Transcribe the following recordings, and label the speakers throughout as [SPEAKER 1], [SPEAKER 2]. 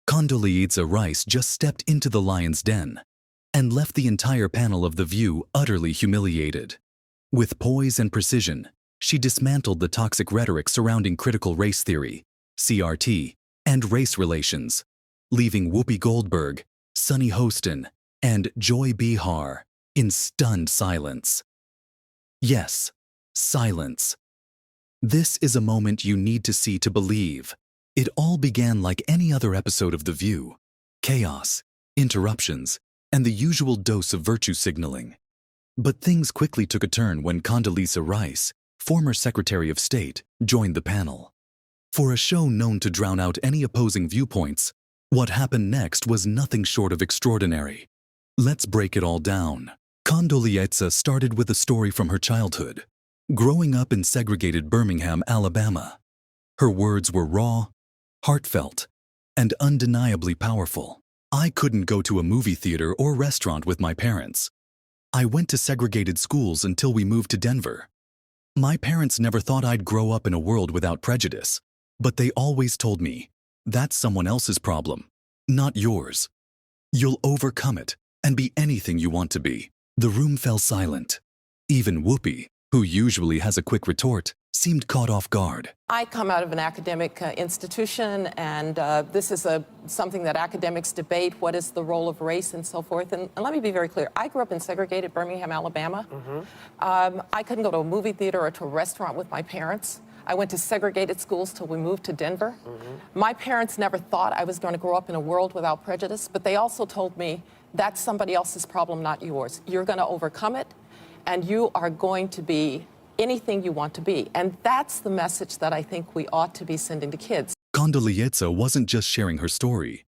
[SPEAKER 1] Condoleezza Rice just stepped into the lion's den and left the entire panel of The View utterly humiliated. With poise and precision, she dismantled the toxic rhetoric surrounding critical race theory, CRT, and race relations, leaving Whoopi Goldberg, Sunny Hostin, and Joy Behar in stunned silence. Yes, silence. This is a moment you need to see to believe. It all began like any other episode of The View: chaos, interruptions, and the usual dose of virtue signaling. But things quickly took a turn when Condoleezza Rice, former Secretary of State, joined the panel. For a show known to drown out any opposing viewpoints, what happened next was nothing short of extraordinary. Let's break it all down. Condoleezza started with a story from her childhood, growing up in segregated Birmingham, Alabama. Her words were raw, heartfelt, and undeniably powerful. I couldn't go to a movie theater or restaurant with my parents. I went to segregated schools until we moved to Denver. My parents never thought I'd grow up in a world without prejudice, but they always told me, that's someone else's problem, not yours. You'll overcome it and be anything you want to be. The room fell silent. Even Whoopi, who usually has a quick retort, seemed caught off guard.
[SPEAKER 2] I come out of an academic institution, and this is something that academics debate, what is the role of race and so forth. And let me be very clear. I grew up in segregated Birmingham, Alabama. I couldn't go to a movie theater or to a restaurant with my parents. I went to segregated schools till we moved to Denver. My parents never thought I was going to grow up in a world without prejudice, but they also told me, that's somebody else's problem, not yours. You're going to overcome it, and you are going to be anything you want to be. And that's the message that I think we ought to be sending to kids.
[SPEAKER 1] Condoleezza wasn't just sharing her story.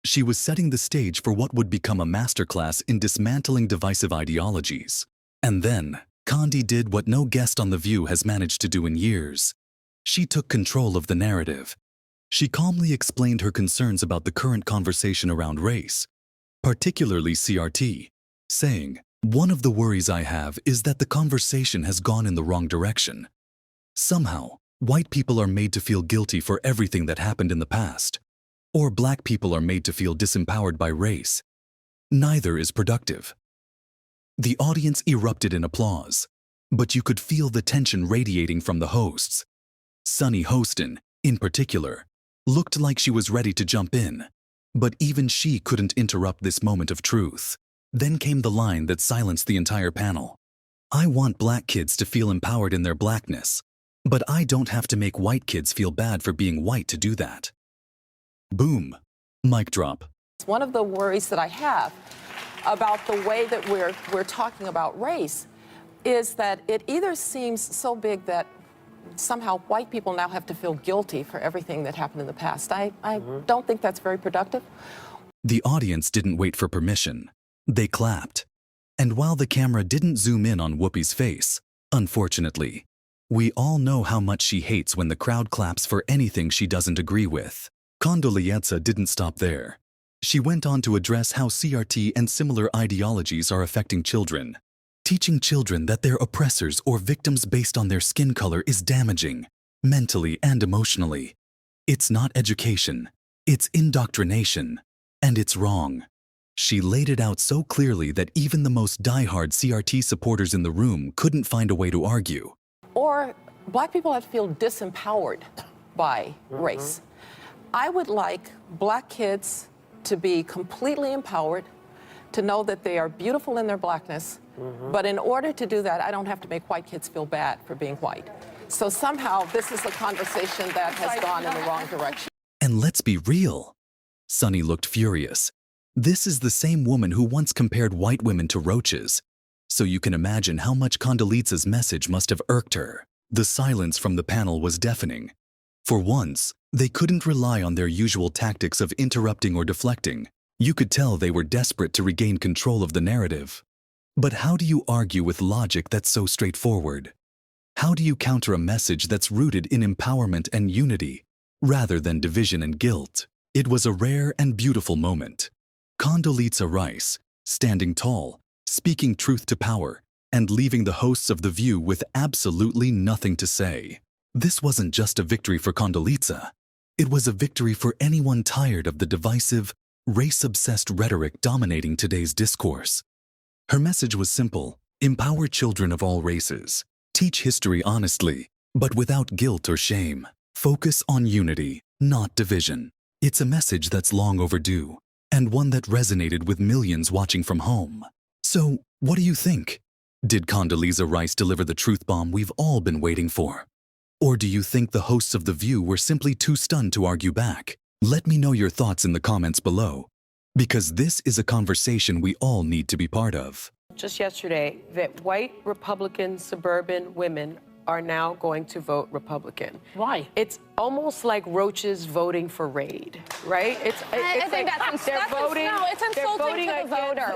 [SPEAKER 1] She was setting the stage for what would become a masterclass in dismantling divisive ideologies. And then, Condi did what no guest on The View has managed to do in years. She took control of the narrative. She calmly explained her concerns about the current conversation around race, particularly CRT, saying, "One of the worries I have is that the conversation has gone in the wrong direction. Somehow, white people are made to feel guilty for everything that happened in the past, or black people are made to feel disempowered by race. Neither is productive." The audience erupted in applause, but you could feel the tension radiating from the hosts. Sunny Hostin, in particular, looked like she was ready to jump in, but even she couldn't interrupt this moment of truth. Then came the line that silenced the entire panel. "I want black kids to feel empowered in their blackness, but I don't have to make white kids feel bad for being white to do that." Boom. Mic drop.
[SPEAKER 2] One of the worries that I have about the way that we're talking about race is that it either seems so big that somehow white people now have to feel guilty for everything that happened in the past. I don't think that's very productive.
[SPEAKER 1] The audience didn't wait for permission. They clapped. And while the camera didn't zoom in on Whoopi's face, unfortunately, we all know how much she hates when the crowd claps for anything she doesn't agree with. Condoleezza didn't stop there. She went on to address how CRT and similar ideologies are affecting children. Teaching children that they're oppressors or victims based on their skin color is damaging, mentally and emotionally. It's not education, it's indoctrination, and it's wrong. She laid it out so clearly that even the most diehard CRT supporters in the room couldn't find a way to argue.
[SPEAKER 2] Or black people have to feel disempowered by race. I would like black kids to be completely empowered, to know that they are beautiful in their blackness, but in order to do that, I don't have to make white kids feel bad for being white. So somehow this is a conversation that has gone in the wrong direction.
[SPEAKER 1] And let's be real. Sunny looked furious. This is the same woman who once compared white women to roaches. So you can imagine how much Condoleezza's message must have irked her. The silence from the panel was deafening. For once, they couldn't rely on their usual tactics of interrupting or deflecting. You could tell they were desperate to regain control of the narrative. But how do you argue with logic that's so straightforward? How do you counter a message that's rooted in empowerment and unity, rather than division and guilt? It was a rare and beautiful moment. Condoleezza Rice, standing tall, speaking truth to power, and leaving the hosts of The View with absolutely nothing to say. This wasn't just a victory for Condoleezza. It was a victory for anyone tired of the divisive, race-obsessed rhetoric dominating today's discourse. Her message was simple: empower children of all races, teach history honestly, but without guilt or shame. Focus on unity, not division. It's a message that's long overdue, and one that resonated with millions watching from home. So, what do you think? Did Condoleezza Rice deliver the truth bomb we've all been waiting for? Or do you think the hosts of The View were simply too stunned to argue back? Let me know your thoughts in the comments below, because this is a conversation we all need to be part of.
[SPEAKER 3] Just yesterday, that white Republican suburban women are now going to vote Republican.
[SPEAKER 4] Why?
[SPEAKER 3] It's almost like roaches voting for Raid, right?
[SPEAKER 4] I think that's
[SPEAKER 3] they're voting.
[SPEAKER 4] No, it's insulting to the voter.